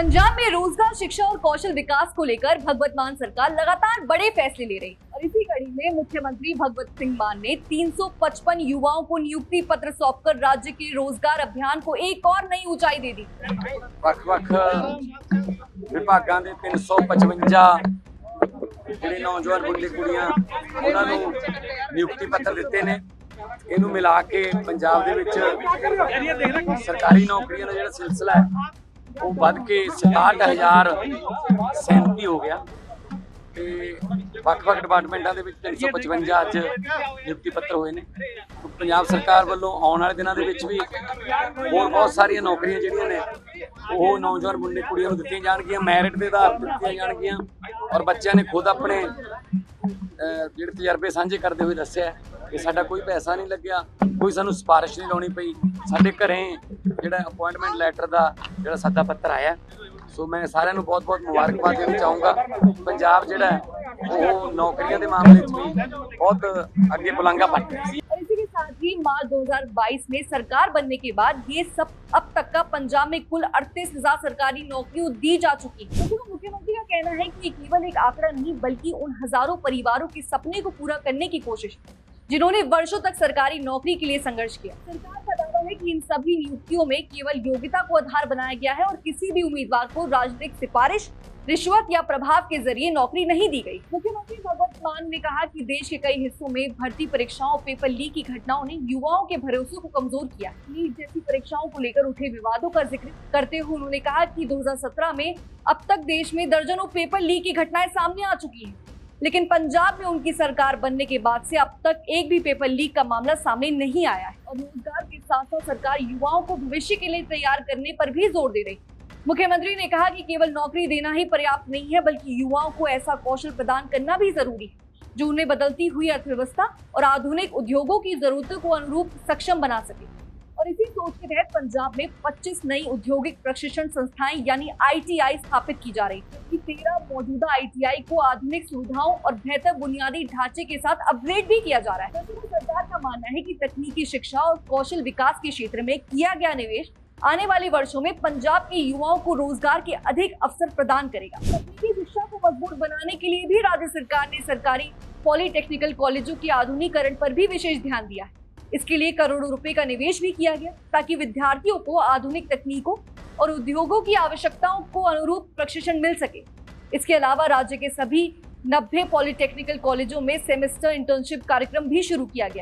पंजाब में रोजगार, शिक्षा और कौशल विकास को लेकर भगवत मान सरकार लगातार बड़े फैसले ले रही है और इसी कड़ी में मुख्यमंत्री भगवत सिंह मान ने 355 युवाओं को नियुक्ति पत्र सौंपकर राज्य के रोजगार अभियान को एक और नई ऊंचाई दे दी। ਵੱਖ-ਵੱਖ ਵਿਭਾਗਾਂ ਦੇ 355 ਜਿਹੜੇ ਨੌਜਵਾਨ ਮੁੰਡੇ ਕੁੜੀਆਂ ਉਹਨਾਂ ਨੂੰ ਨਿਯੁਕਤੀ ਪੱਤਰ ਦਿੱਤੇ ਨੇ। ਇਹਨੂੰ ਮਿਲਾ ਕੇ ਪੰਜਾਬ ਦੇ ਵਿੱਚ ਸਰਕਾਰੀ ਨੌਕਰੀਆਂ ਦਾ ਜਿਹੜਾ ਸਿਲਸਿਲਾ ਹੈ ਉਹ ਵੱਧ ਕੇ 67,037 ਹੋ ਗਿਆ ਤੇ ਵੱਖ-ਵੱਖ ਡਿਪਾਰਟਮੈਂਟਾਂ ਦੇ ਵਿੱਚ 355 ਅੱਜ ਨਿਯੁਕਤੀ ਪੱਤਰ ਹੋਏ ਨੇ। ਪੰਜਾਬ ਸਰਕਾਰ ਵੱਲੋਂ ਆਉਣ ਵਾਲੇ ਦਿਨਾਂ ਦੇ ਵਿੱਚ ਵੀ ਹੋਰ ਬਹੁਤ ਸਾਰੀਆਂ ਨੌਕਰੀਆਂ ਜਿਹੜੀਆਂ ਨੇ ਉਹ ਨੌਜਵਾਨ ਮੁੰਡੇ ਕੁੜੀਆਂ ਨੂੰ ਦਿੱਤੀਆਂ ਜਾਣਗੀਆਂ, ਮੈਰਿਟ ਦੇ ਆਧਾਰ ਤੇ ਦਿੱਤੀਆਂ ਜਾਣਗੀਆਂ। ਔਰ ਬੱਚਿਆਂ ਨੇ ਖੁਦ ਆਪਣੇ ਜਿਹੜੇ ਤਜਰਬੇ ਸਾਂਝੇ ਕਰਦੇ ਹੋਏ ਦੱਸਿਆ ਕਿ ਸਾਡਾ ਕੋਈ ਪੈਸਾ ਨਹੀਂ ਲੱਗਿਆ, ਕੋਈ ਸਾਨੂੰ ਸਿਫਾਰਿਸ਼ ਨਹੀਂ ਲਾਉਣੀ ਪਈ, ਸਾਡੇ ਘਰੇ ਜਿਹੜਾ ਅਪਾਇੰਟਮੈਂਟ ਲੈਟਰ ਦਾ ਜਿਹੜਾ ਸੱਦਾ ਪੱਤਰ ਆਇਆ। ਸੋ मैं सारिਆਂ ਨੂੰ बहुत बहुत मुबारकबाद देना चाहूँगा। पंजाब ਜਿਹੜਾ ਉਹ नौकरियों के मामले में भी बहुत अगे बुलंदा बन गया। और इसी के साथ ही मार्च 2022 में सरकार बनने के बाद ये सब अब तक का पंजाब में कुल 38,000 सरकारी नौकरियां दी जा चुकी है। तो मुख्यमंत्री का कहना है कि ये केवल एक आंकड़ा नहीं बल्कि उन हजारों परिवारों के सपने को पूरा करने की कोशिश है जिन्होंने वर्षों तक सरकारी नौकरी के लिए संघर्ष किया। सरकार का दावा है कि इन सभी नियुक्तियों में केवल योग्यता को आधार बनाया गया है और किसी भी उम्मीदवार को राजनीतिक सिफारिश, रिश्वत या प्रभाव के जरिए नौकरी नहीं दी गई। मुख्यमंत्री भगवत मान ने कहा कि देश के कई हिस्सों में भर्ती परीक्षाओं, पेपर लीक की घटनाओं ने युवाओं के भरोसे को कमजोर किया। नीट जैसी परीक्षाओं को लेकर उठे विवादों का जिक्र करते हुए उन्होंने कहा कि 2017 में अब तक देश में दर्जनों पेपर लीक की घटनाएं सामने आ चुकी हैं, लेकिन पंजाब में उनकी सरकार बनने के बाद से अब तक एक भी पेपर लीक का मामला सामने नहीं आया है। और रोजगार के साथ साथ सरकार युवाओं को भविष्य के लिए तैयार करने पर भी जोर दे रही। मुख्यमंत्री ने कहा कि केवल नौकरी देना ही पर्याप्त नहीं है बल्कि युवाओं को ऐसा कौशल प्रदान करना भी जरूरी है जो उन्हें बदलती हुई अर्थव्यवस्था और आधुनिक उद्योगों की जरूरतों को अनुरूप सक्षम बना सके। और इसी सोच के तहत पंजाब में 25 नई औद्योगिक प्रशिक्षण संस्थाएं यानी ITI स्थापित की जा रही है कि 13 मौजूदा ITI को आधुनिक सुविधाओं और बेहतर बुनियादी ढांचे के साथ अपग्रेड भी किया जा रहा है। सरकार का मानना है कि तकनीकी शिक्षा और कौशल विकास के क्षेत्र में किया गया निवेश आने वाले वर्षों में पंजाब के युवाओं को रोजगार के अधिक अवसर प्रदान करेगा। तकनीकी शिक्षा को मजबूत बनाने के लिए भी राज्य सरकार ने सरकारी पॉलिटेक्निकल कॉलेजों के आधुनिकीकरण पर भी विशेष ध्यान दिया है। इसके लिए करोड़ों रुपए का निवेश भी किया गया ताकि विद्यार्थियों को आधुनिक तकनीकों और उद्योगों की आवश्यकताओं को अनुरूप प्रशिक्षण मिल सके। इसके अलावा राज्य के सभी 90 पॉलिटेक्निकल कॉलेजों में सेमेस्टर इंटर्नशिप कार्यक्रम भी शुरू किया गया।